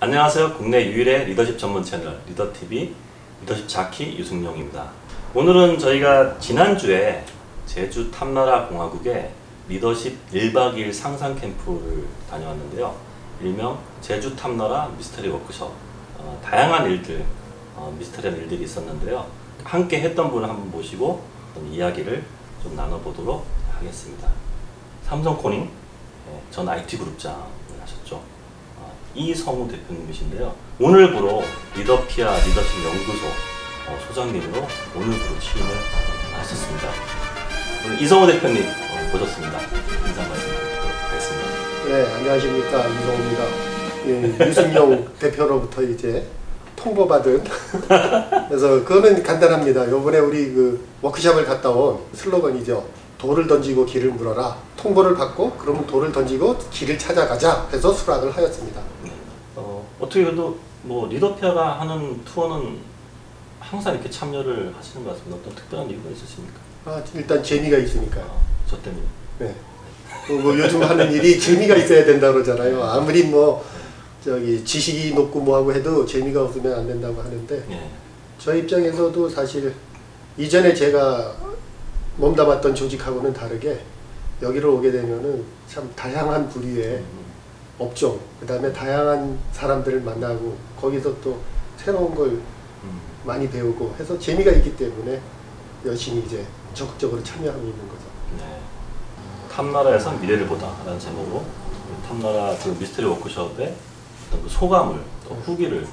안녕하세요. 국내 유일의 리더십 전문 채널 리더TV 리더십 자키 유승용입니다. 오늘은 저희가 지난주에 제주 탐나라 공화국에 리더십 1박 2일 상상 캠프를 다녀왔는데요. 일명 제주 탐나라 미스터리 워크숍. 다양한 일들, 미스터리한 일들이 있었는데요. 함께 했던 분을 한번 모시고 이야기를 좀 나눠보도록 하겠습니다. 삼성코닝 전 IT 그룹장을 하셨죠. 이성우 대표님이신데요. 오늘부로 리더피아 리더십 연구소 소장님으로 오늘부로 취임을 하셨습니다. 오늘 이성우 대표님 모셨습니다. 인사 말씀 드리도록 하겠습니다. 네, 안녕하십니까, 이성우입니다. 예, 유승용 대표로부터 이제 통보받은 그래서 그거는 간단합니다. 요번에 우리 그 워크숍을 갔다 온 슬로건이죠. 돌을 던지고 길을 물어라. 통보를 받고 그러면 돌을 던지고 길을 찾아가자 해서 수락을 하였습니다. 어떻게 그래도 뭐 리더피아가 하는 투어는 항상 이렇게 참여를 하시는 것 같습니다. 어떤 특별한 이유가 있으십니까? 일단 재미가 있으니까요. 저 때문에. 네. 뭐 요즘 하는 일이 재미가 있어야 된다 그러잖아요. 아무리 뭐 저기 지식이 높고 뭐하고 해도 재미가 없으면 안 된다고 하는데 저 입장에서도 사실 이전에 제가 몸담았던 조직하고는 다르게 여기를 오게 되면은 참 다양한 부류의 업종, 그 다음에 다양한 사람들을 만나고 거기서 또 새로운 걸 많이 배우고 해서 재미가 있기 때문에 열심히 이제 적극적으로 참여하고 있는 거죠. 네. 탐나라에서 미래를 보다 라는 제목으로 탐나라 그 미스터리 워크숍의 어떤 그 소감을 또 후기를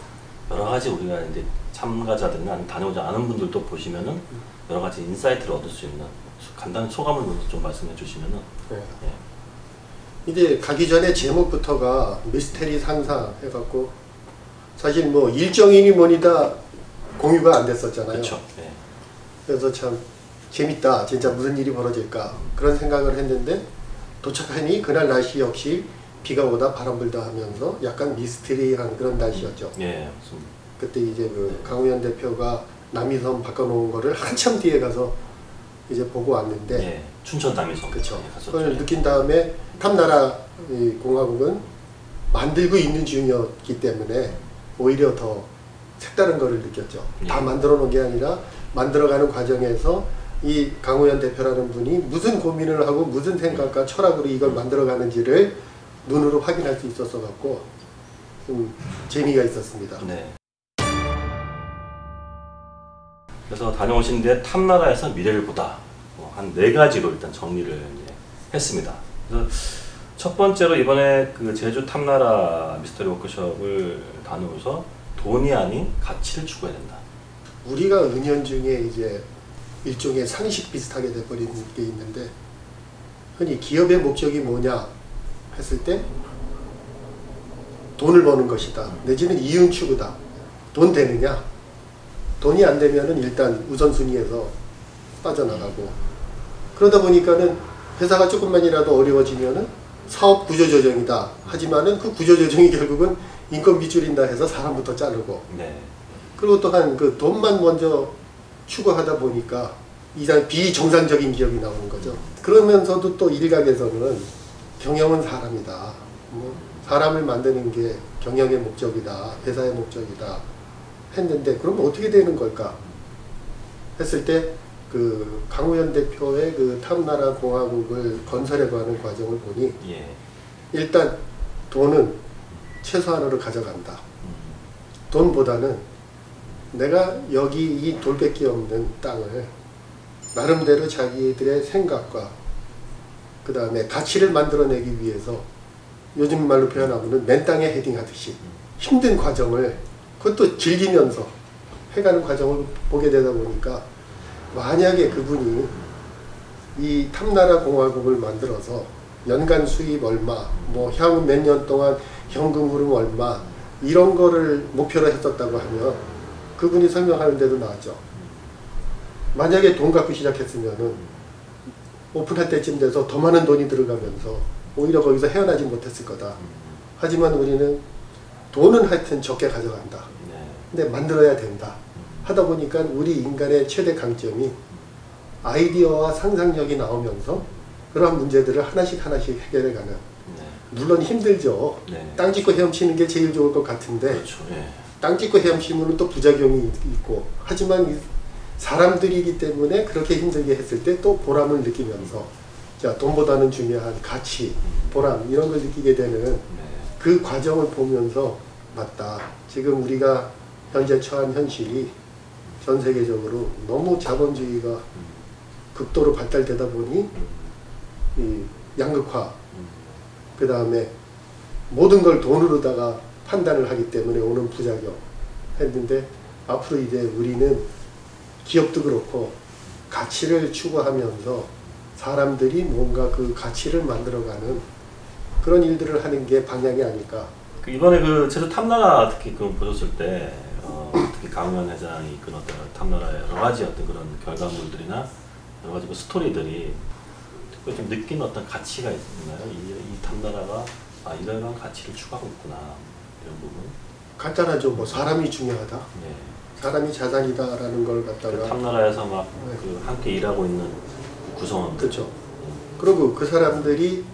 여러 가지 우리가 이제 참가자들이나 다녀오지 않은 분들도 보시면은 여러 가지 인사이트를 얻을 수 있는 간단한 소감을 먼저 좀 말씀해 주시면은. 네. 이제 가기 전에 제목부터가 미스테리 상상 해갖고 사실 뭐 일정이니 뭐니다 공유가 안 됐었잖아요. 그렇죠. 그래서 참 재밌다. 진짜 무슨 일이 벌어질까 그런 생각을 했는데 도착하니 그날 날씨 역시 비가 오다 바람 불다 하면서 약간 미스테리한 그런 날씨였죠. 맞습니다. 그때 이제 그 강우현 대표가 남이섬 바꿔놓은 거를 한참 뒤에 가서 이제 보고 왔는데 춘천 남이섬. 그렇죠. 그걸 느낀 다음에 탐나라 공화국은 만들고 있는 중이었기 때문에 오히려 더 색다른 거를 느꼈죠. 다 만들어 놓은 게 아니라 만들어가는 과정에서 이 강우현 대표라는 분이 무슨 고민을 하고 무슨 생각과 철학으로 이걸 만들어가는지를 눈으로 확인할 수 있었어 갖고 좀 재미가 있었습니다. 그래서 다녀오신 뒤에 탐나라에서 미래를 보다 한 4가지로 일단 정리를 했습니다. 그래서 첫 번째로 이번에 그 제주 탐나라 미스터리 워크숍을 다녀오면서 돈이 아닌 가치를 추구해야 된다. 우리가 은연중에 이제 일종의 상식 비슷하게 돼버린 게 있는데 흔히 기업의 목적이 뭐냐 했을 때 돈을 버는 것이다. 내지는 이윤 추구다. 돈 되느냐? 돈이 안 되면은 일단 우선순위에서 빠져나가고 그러다 보니까는 회사가 조금만이라도 어려워지면은 사업 구조조정이다. 하지만은 그 구조조정이 결국은 인건비 줄인다 해서 사람부터 자르고 그리고 또한 그 돈만 먼저 추구하다 보니까 이상 비정상적인 기업이 나오는 거죠. 그러면서도 또 일각에서는 경영은 사람이다. 뭐 사람을 만드는 게 경영의 목적이다. 회사의 목적이다. 했는데 그럼 어떻게 되는 걸까? 했을 때 그 강우현 대표의 그 탐나라 공화국을 건설해고 하는 과정을 보니 일단 돈은 최소한으로 가져간다. 돈보다는 내가 여기 이 돌밖에 없는 땅을 나름대로 자기들의 생각과 그 다음에 가치를 만들어내기 위해서 요즘 말로 표현하고는 맨 땅에 헤딩하듯이 힘든 과정을 그것도 즐기면서 해가는 과정을 보게 되다 보니까 만약에 그분이 이 탐나라 공화국을 만들어서 연간 수입 얼마, 뭐 향후 몇 년 동안 현금 흐름 얼마 이런 거를 목표로 했었다고 하면 그분이 설명하는 데도 나왔죠. 만약에 돈 갖고 시작했으면은 오픈할 때쯤 돼서 더 많은 돈이 들어가면서 오히려 거기서 헤어나지 못했을 거다. 하지만 우리는 돈은 하여튼 적게 가져간다. 근데 만들어야 된다. 하다 보니까 우리 인간의 최대 강점이 아이디어와 상상력이 나오면서 그러한 문제들을 하나씩 해결해가는 물론 힘들죠. 네. 땅 짓고 헤엄치는 게 제일 좋을 것 같은데 그렇죠. 예. 땅 짓고 헤엄치면 또 부작용이 있고 하지만 사람들이기 때문에 그렇게 힘들게 했을 때 또 보람을 느끼면서 자 돈보다는 중요한 가치, 보람 이런 걸 느끼게 되는 네. 그 과정을 보면서 맞다. 지금 우리가 현재 처한 현실이 전 세계적으로 너무 자본주의가 극도로 발달되다 보니 이 양극화 그 다음에 모든 걸 돈으로다가 판단을 하기 때문에 오는 부작용 했는데 앞으로 이제 우리는 기업도 그렇고 가치를 추구하면서 사람들이 뭔가 그 가치를 만들어가는 그런 일들을 하는 게 방향이 아닐까. 이번에 그 제주 탐나라 특히 그 보셨을 때 특히 강우현 회장이 이끈 어떤 탐나라의 여러 가지 어떤 그런 결과물들이나 여러 가지 그 스토리들이 특별히 좀 느낀 어떤 가치가 있나요? 이 탐나라가 이런 가치를 추구하고 있구나 이런 부분. 간단하죠. 뭐 사람이 중요하다. 네. 사람이 자산이다라는 걸 갖다가 탐나라에서 막 네. 그 함께 일하고 있는 구성원. 그렇죠. 그리고 그 사람들이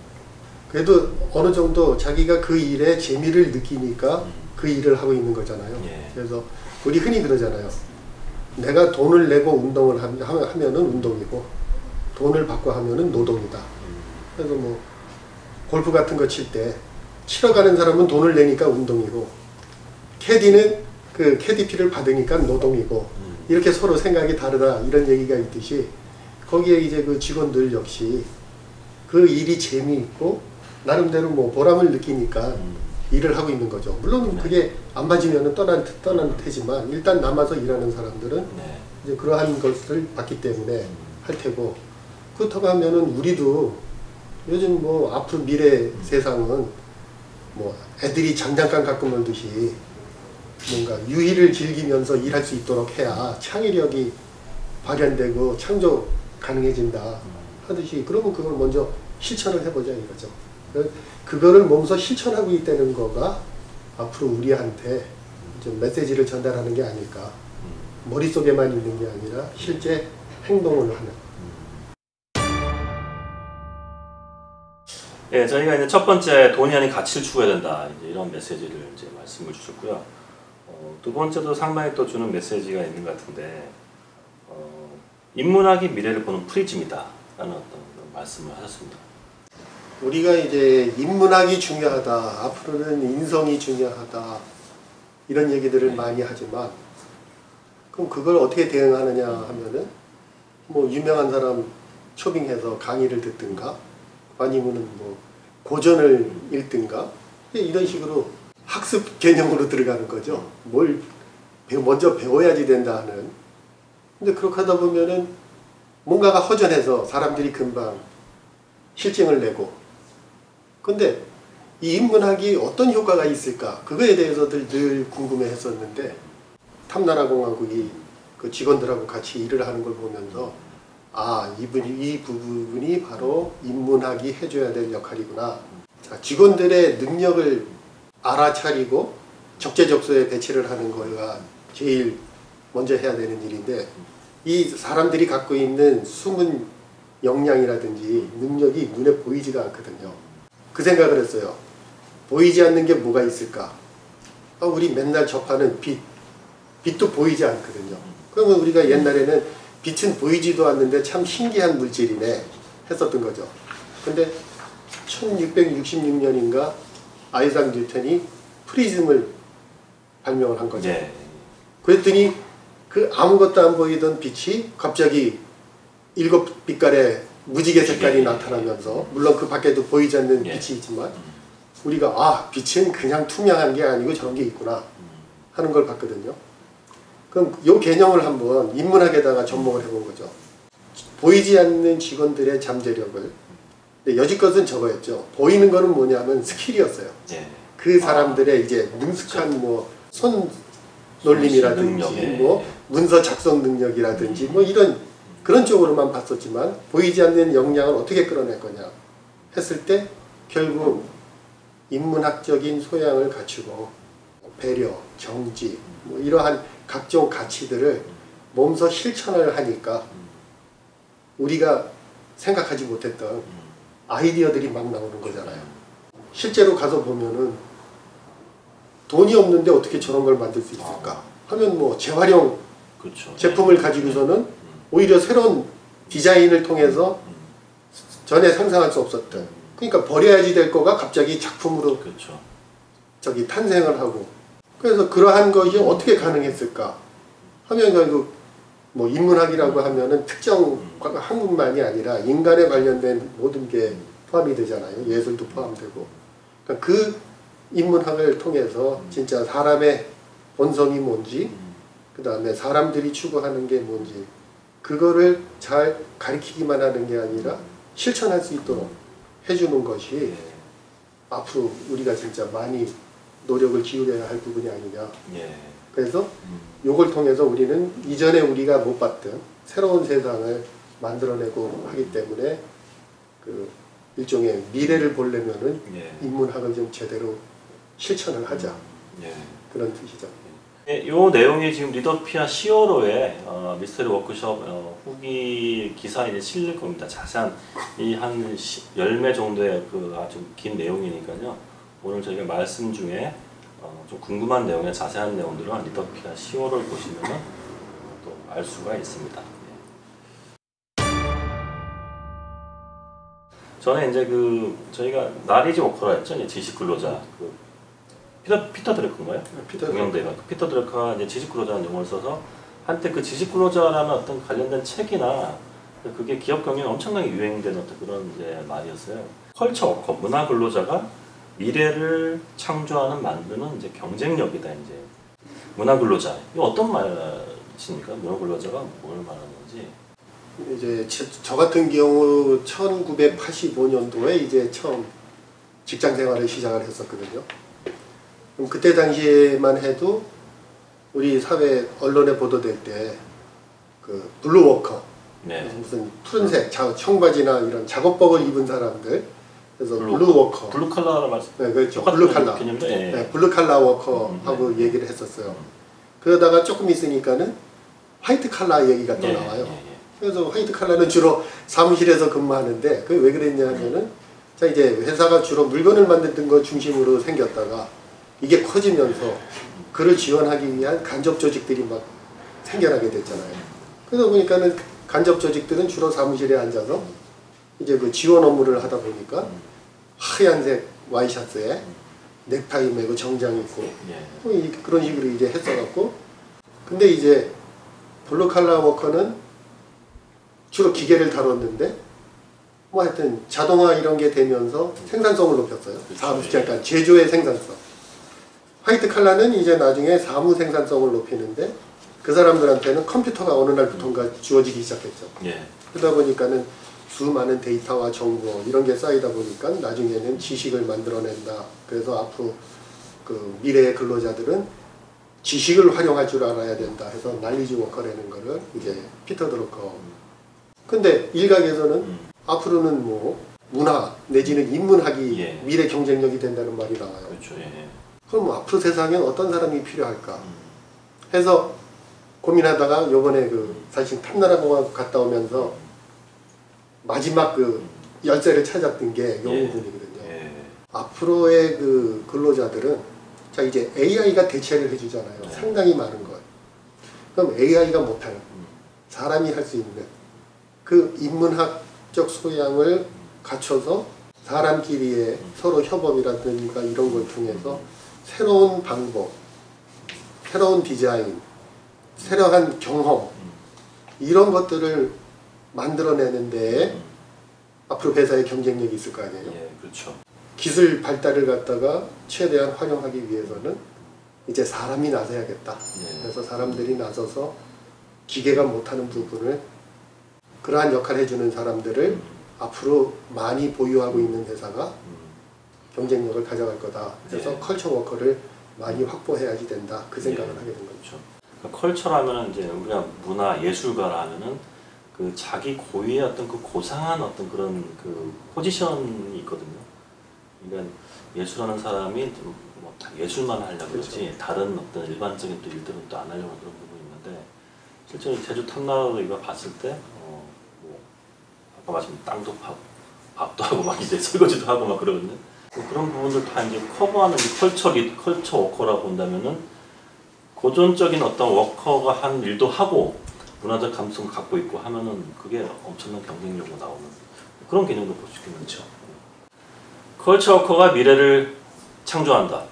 그래도 어느 정도 자기가 그 일에 재미를 느끼니까 그 일을 하고 있는 거잖아요. 예. 그래서 우리 흔히 그러잖아요. 내가 돈을 내고 운동을 하면은 운동이고 돈을 받고 하면은 노동이다. 그래서 뭐 골프 같은 거 칠 때 치러 가는 사람은 돈을 내니까 운동이고 캐디는 그 캐디피를 받으니까 노동이고 이렇게 서로 생각이 다르다 이런 얘기가 있듯이 거기에 이제 그 직원들 역시 그 일이 재미있고 나름대로 뭐 보람을 느끼니까 일을 하고 있는 거죠. 물론 네. 그게 안 맞으면 떠난 테지만 일단 남아서 일하는 사람들은 네. 이제 그러한 것을 받기 때문에 할 테고 그렇다고 하면은 우리도 요즘 뭐 앞으로 미래 세상은 뭐 애들이 장난감 갖고 놀듯이 뭔가 유희를 즐기면서 일할 수 있도록 해야 창의력이 발현되고 창조 가능해진다 하듯이 그러면 그걸 먼저 실천을 해보자 이거죠. 그거를 몸소 실천하고 있다는 거가 앞으로 우리한테 좀 메시지를 전달하는 게 아닐까. 머릿속에만 있는 게 아니라 실제 행동을 하는. 예, 저희가 이제 첫 번째 돈이 아닌 가치를 추구해야 된다. 이제 이런 메시지를 이제 말씀을 주셨고요. 두 번째도 상당히 또 주는 메시지가 있는 것 같은데, 인문학이 미래를 보는 프리즘이다. 라는 어떤 그런 말씀을 하셨습니다. 우리가 이제 인문학이 중요하다. 앞으로는 인성이 중요하다. 이런 얘기들을 많이 하지만, 그럼 그걸 어떻게 대응하느냐 하면은, 뭐 유명한 사람 초빙해서 강의를 듣든가, 아니면은 뭐 고전을 읽든가, 이런 식으로 학습 개념으로 들어가는 거죠. 뭘 먼저 배워야지 된다 하는. 근데 그렇게 하다 보면은 뭔가가 허전해서 사람들이 금방 실증을 내고. 근데 이 인문학이 어떤 효과가 있을까? 그거에 대해서들 늘 궁금해 했었는데, 탐나라공화국이 그 직원들하고 같이 일을 하는 걸 보면서, 이 부분이 바로 인문학이 해줘야 될 역할이구나. 자, 직원들의 능력을 알아차리고 적재적소에 배치를 하는 거가 제일 먼저 해야 되는 일인데 이 사람들이 갖고 있는 숨은 역량이라든지 능력이 눈에 보이지가 않거든요. 그 생각을 했어요. 보이지 않는 게 뭐가 있을까? 우리 맨날 접하는 빛도 보이지 않거든요. 그러면 우리가 옛날에는 빛은 보이지도 않는데 참 신기한 물질이네 했었던 거죠. 근데 1666년인가 아이작 뉴턴이 프리즘을 발명을 한 거죠. 네. 그랬더니 그 아무것도 안 보이던 빛이 갑자기 7빛깔의 무지개 색깔이 나타나면서 물론 그 밖에도 보이지 않는 빛이 있지만 우리가 빛은 그냥 투명한 게 아니고 저런 게 있구나 하는 걸 봤거든요. 그럼 이 개념을 한번 인문학에다가 접목을 해본 거죠. 보이지 않는 직원들의 잠재력을 여지껏은 저거였죠. 보이는 거는 뭐냐면 스킬이었어요. 그 사람들의 이제 능숙한 뭐 손놀림이라든지 뭐 문서 작성 능력이라든지 뭐 이런 그런 쪽으로만 봤었지만 보이지 않는 역량을 어떻게 끌어낼 거냐 했을 때 결국 인문학적인 소양을 갖추고 배려, 정지 뭐 이러한 각종 가치들을 몸소 실천을 하니까 우리가 생각하지 못했던 아이디어들이 막 나오는 거잖아요. 실제로 가서 보면은 돈이 없는데 어떻게 저런 걸 만들 수 있을까 하면 뭐 재활용 그렇죠. 제품을 가지고서는 오히려 새로운 디자인을 통해서 전에 상상할 수 없었던, 그러니까 버려야지 될 거가 갑자기 작품으로 그렇죠. 저기 탄생을 하고, 그래서 그러한 것이 어떻게 가능했을까 하면 결국 뭐 인문학이라고 하면은 특정 학문만이 아니라 인간에 관련된 모든 게 포함이 되잖아요. 예술도 포함되고. 그러니까 그 인문학을 통해서 진짜 사람의 본성이 뭔지, 그 다음에 사람들이 추구하는 게 뭔지, 그거를 잘 가리키기만 하는 게 아니라 실천할 수 있도록 해주는 것이 앞으로 우리가 진짜 많이 노력을 기울여야 할 부분이 아니냐. 그래서 이걸 통해서 우리는 이전에 우리가 못 봤던 새로운 세상을 만들어내고 하기 때문에 그 일종의 미래를 보려면은 인문학을 좀 제대로 실천을 하자. 그런 뜻이죠. 이 내용이 지금 리더피아 시어로의 미스터리 워크숍 후기 기사에 이제 실릴 겁니다. 자세한 이 한 10매 정도의 그 아주 긴 내용이니까요. 오늘 저희가 말씀 중에 좀 궁금한 내용이나 자세한 내용들은 리더피아 시어를 보시면 또 알 수가 있습니다. 저는 이제 그 저희가 나리지 워커라 했죠. 이제 지식 근로자. 그 피터 드래커인가요? 동명대가 피터 드래커가 이제 지식 근로자라는 용어를 써서 한때 그 지식 근로자라는 어떤 관련된 책이나 그게 기업 경영에 엄청나게 유행된 어떤 그런 이제 말이었어요. 컬처 워커, 문화 근로자가 미래를 창조하는 만드는 이제 경쟁력이다. 이제 문화 근로자 이거 어떤 말이십니까? 문화 근로자가 뭘 말하는 건지. 이제 저 같은 경우 1985년도에 이제 처음 직장 생활을 시작을 했었거든요. 그럼 그때 당시에만 해도 우리 사회 언론에 보도될 때 그 블루워커, 무슨 푸른색 청바지나 이런 작업복을 입은 사람들, 그래서 블루워커, 블루칼라를 말씀. 네, 그렇죠. 블루칼라, 네, 블루칼라 워커하고 얘기를 했었어요. 그러다가 조금 있으니까는 화이트 칼라 얘기가 또 나와요. 그래서 화이트 칼라는 주로 사무실에서 근무하는데 그게 왜 그랬냐면은 자 이제 회사가 주로 물건을 만드는 것 중심으로 생겼다가 이게 커지면서 그를 지원하기 위한 간접 조직들이 막 생겨나게 됐잖아요. 그러다 보니까는 간접 조직들은 주로 사무실에 앉아서 이제 그 지원 업무를 하다 보니까 하얀색 와이셔츠에 넥타이 메고 정장 입고 그런 식으로 이제 했어갖고, 근데 이제 블루칼라 워커는 주로 기계를 다뤘는데 뭐 하여튼 자동화 이런 게 되면서 생산성을 높였어요. 그러니까 제조의 생산성. 화이트 칼라는 이제 나중에 사무 생산성을 높이는데 그 사람들한테는 컴퓨터가 어느 날부터인가 주어지기 시작했죠. 그러다 보니까는 수많은 데이터와 정보 이런 게 쌓이다 보니까 나중에는 지식을 만들어낸다. 그래서 앞으로 그 미래의 근로자들은 지식을 활용할 줄 알아야 된다 해서 날리지 워커라는 거를 이제 피터 드러커. 근데 일각에서는 앞으로는 뭐 문화 내지는 인문학이 미래 경쟁력이 된다는 말이 나와요. 그렇죠. 그럼 뭐 앞으로 세상엔 어떤 사람이 필요할까 해서 고민하다가 요번에 그 사실 탐나라 공화국 갔다 오면서 마지막 그 열쇠를 찾았던 게 요 부분이거든요. 앞으로의 그 근로자들은 자 이제 AI가 대체를 해주잖아요. 상당히 많은 걸. 그럼 AI가 못하는 사람이 할 수 있는 그 인문학적 소양을 갖춰서 사람끼리의 서로 협업이라든가 이런 걸 통해서 새로운 방법, 새로운 디자인, 새로운 경험 이런 것들을 만들어내는 데에 앞으로 회사의 경쟁력이 있을 거 아니에요. 그렇죠. 기술 발달을 갖다가 최대한 활용하기 위해서는 이제 사람이 나서야겠다. 그래서 사람들이 나서서 기계가 못하는 부분을 그러한 역할을 해주는 사람들을 앞으로 많이 보유하고 있는 회사가 경쟁력을 가져갈 거다. 그래서 컬처 워커를 많이 확보해야지 된다. 그 생각을 하게 된 거죠. 그러니까 컬처라면은 이제 우리가 문화 예술가라면은 그 자기 고유의 어떤 그 고상한 어떤 그런 그 포지션이 있거든요. 그러니까 예술하는 사람이 뭐 예술만 하려고 그러지 다른 어떤 일반적인 또 일들은 또 안 하려고 그런 부분이 있는데 실제로 제주 탐나라로 이거 봤을 때 뭐 아까 말씀 땅도 파고 밥도 하고 막 이제 설거지도 하고 막 그러거든요. 그런 부분들 다 이제 커버하는 컬처 워커라고 본다면은 고전적인 어떤 워커가 한 일도 하고 문화적 감성을 갖고 있고 하면은 그게 엄청난 경쟁력으로 나오는 그런 개념도 볼 수 있겠죠. 컬처 워커가 미래를 창조한다.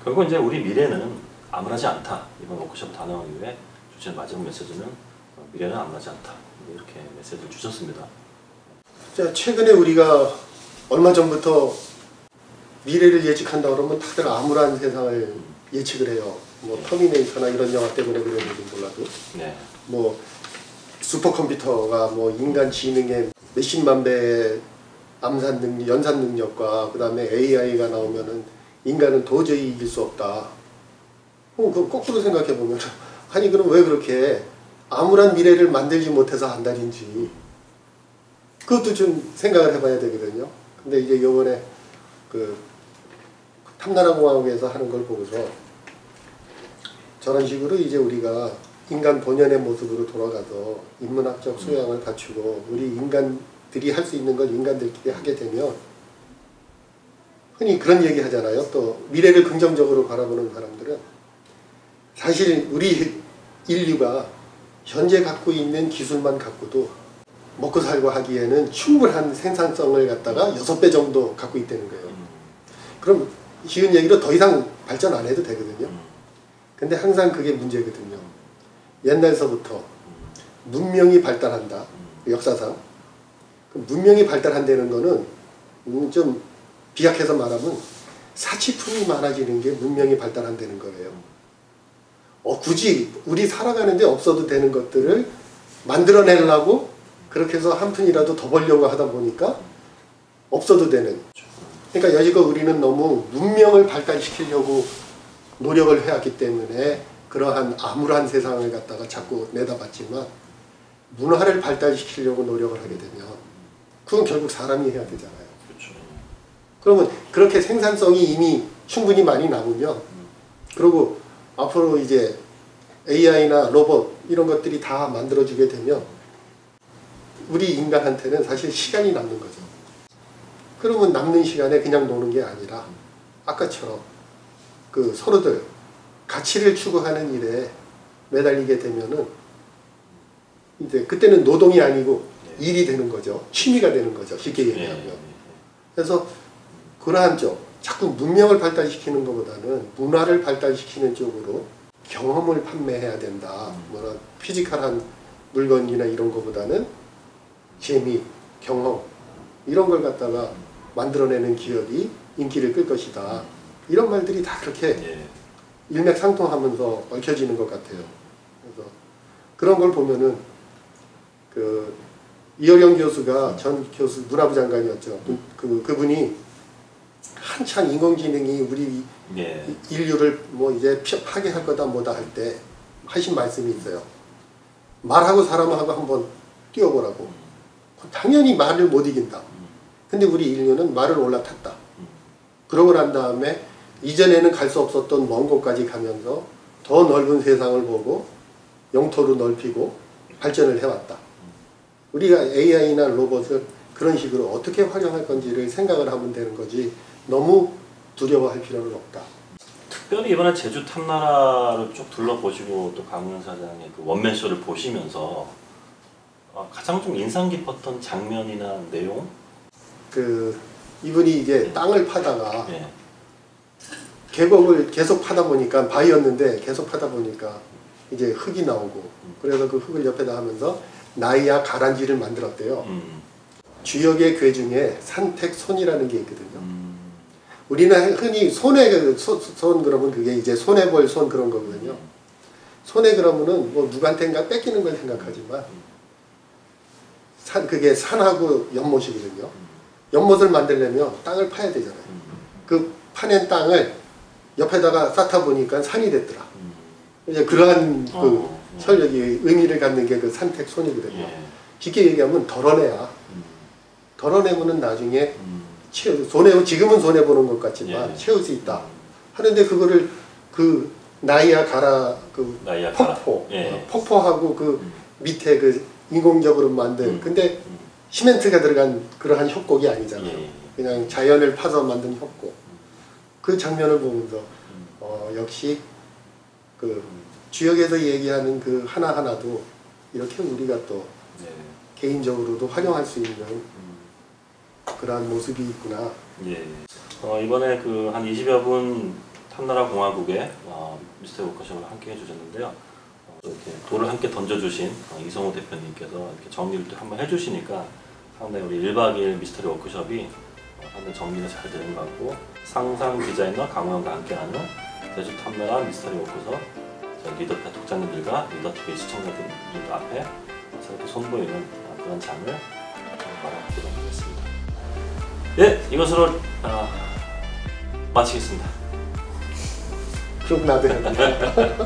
결국 이제 우리 미래는 암울하지 않다. 이번 워크숍 단행하기 위해 주제 마지막 메시지는 미래는 암울하지 않다. 이렇게 메시지를 주셨습니다. 자, 최근에 우리가 얼마 전부터 미래를 예측한다 그러면 다들 암울한 세상을 예측을 해요. 뭐 터미네이터나 이런 영화 때문에 그런지 몰라도 네. 뭐 슈퍼컴퓨터가 뭐 인간 지능의 몇십만 배 연산 능력과 그 다음에 AI가 나오면은 인간은 도저히 이길 수 없다. 그 거꾸로 생각해 보면 아니 그럼 왜 그렇게 암울한 미래를 만들지 못해서 안달인지 그것도 좀 생각을 해봐야 되거든요. 근데 이제 이번에 그 탐나라공화국에서 하는 걸 보고서 저런 식으로 이제 우리가 인간 본연의 모습으로 돌아가서 인문학적 소양을 갖추고 우리 인간들이 할 수 있는 걸 인간들끼리 하게 되면 흔히 그런 얘기 하잖아요. 또 미래를 긍정적으로 바라보는 사람들은 사실 우리 인류가 현재 갖고 있는 기술만 갖고도 먹고 살고 하기에는 충분한 생산성을 갖다가 6배 정도 갖고 있다는 거예요. 그럼 쉬운 얘기로 더 이상 발전 안 해도 되거든요. 근데 항상 그게 문제거든요. 옛날서부터 문명이 발달한다. 역사상. 문명이 발달한다는 거는 좀 비약해서 말하면 사치품이 많아지는 게 문명이 발달한다는 거예요. 굳이 우리 살아가는데 없어도 되는 것들을 만들어내려고 그렇게 해서 한 푼이라도 더 벌려고 하다 보니까 없어도 되는. 그러니까 여지껏 우리는 너무 문명을 발달시키려고 노력을 해왔기 때문에 그러한 암울한 세상을 갖다가 자꾸 내다봤지만 문화를 발달시키려고 노력을 하게 되면 그건 결국 사람이 해야 되잖아요. 그렇죠. 그러면 그렇게 생산성이 이미 충분히 많이 남으면 그리고 앞으로 이제 AI나 로봇 이런 것들이 다 만들어지게 되면 우리 인간한테는 사실 시간이 남는 거죠. 그러면 남는 시간에 그냥 노는 게 아니라 아까처럼 그 서로들 가치를 추구하는 일에 매달리게 되면은 이제 그때는 노동이 아니고 일이 되는 거죠. 취미가 되는 거죠. 쉽게 얘기하면. 그래서 그러한 쪽 자꾸 문명을 발달시키는 것보다는 문화를 발달시키는 쪽으로 경험을 판매해야 된다. 뭐라 피지컬한 물건이나 이런 것보다는 재미, 경험 이런 걸 갖다가 만들어내는 기업이 인기를 끌 것이다. 이런 말들이 다 그렇게 일맥상통하면서 얽혀지는 것 같아요. 그래서 그런 걸 보면은 그 이어령 교수가 전 교수 문화부 장관이었죠. 그분이 한창 인공지능이 우리 인류를 뭐 이제 파괴할 거다 뭐다 할 때 하신 말씀이 있어요. 말하고 사람하고 한번 뛰어보라고. 당연히 말을 못 이긴다. 근데 우리 인류는 말을 올라탔다. 그러고 난 다음에 이전에는 갈 수 없었던 먼 곳까지 가면서 더 넓은 세상을 보고 영토를 넓히고 발전을 해왔다. 우리가 AI나 로봇을 그런 식으로 어떻게 활용할 건지를 생각을 하면 되는 거지 너무 두려워할 필요는 없다. 특별히 이번에 제주 탐나라를 쭉 둘러보시고 또 강훈 사장의 그 원맨쇼를 보시면서 가장 좀 인상 깊었던 장면이나 내용? 이분이 이제 땅을 파다가 계곡을 계속 파다 보니까 바위였는데 계속 파다 보니까 이제 흙이 나오고 그래서 그 흙을 옆에다 하면서 나이아 가란지를 만들었대요. 주역의 괴 중에 산택손이라는 게 있거든요. 우리는 흔히 손에 손 그러면 그게 이제 손에 볼 손 그런 거거든요. 손에 그러면은 뭐 누구한테인가 뺏기는 걸 생각하지만 그게 산하고 연못이거든요. 연못을 만들려면 땅을 파야 되잖아요. 그 파낸 땅을 옆에다가 쌓다 보니까 산이 됐더라. 이제 그러한 설력이 의미를 갖는 게 그 산택손이거든요. 쉽게 얘기하면 덜어내야. 덜어내면은 나중에 지금은 손해보는 것 같지만 채울 수 있다. 하는데 그거를 그 나이아 가라 폭포하고 그 밑에 그 인공적으로 만든 근데 시멘트가 들어간 그러한 협곡이 아니잖아요. 예. 그냥 자연을 파서 만든 협곡. 그 장면을 보면서 역시 그 주역에서 얘기하는 그 하나하나도 이렇게 우리가 또 네. 개인적으로도 활용할 수 있는 그러한 모습이 있구나. 예. 이번에 그 한 20여 분 탐나라 공화국의 미스터리 워크숍을 함께 해주셨는데요. 이렇게 돌을 함께 던져주신 이성우 대표님께서 이렇게 정리를 또 한번 해주시니까 상당히 우리 1박 2일 미스터리 워크숍이 상당히 정리가 잘 되는 것 같고, 상상 디자이너 강호영과 함께하는 제주 탐나라 미스터리 워크숍, 리더파 독자님들과 리더TV 시청자들 앞에 이렇게 선보이는 그런 장을 마련하도록 하겠습니다. 예, 이것으로 마치겠습니다. 그럼 나도 해야 돼.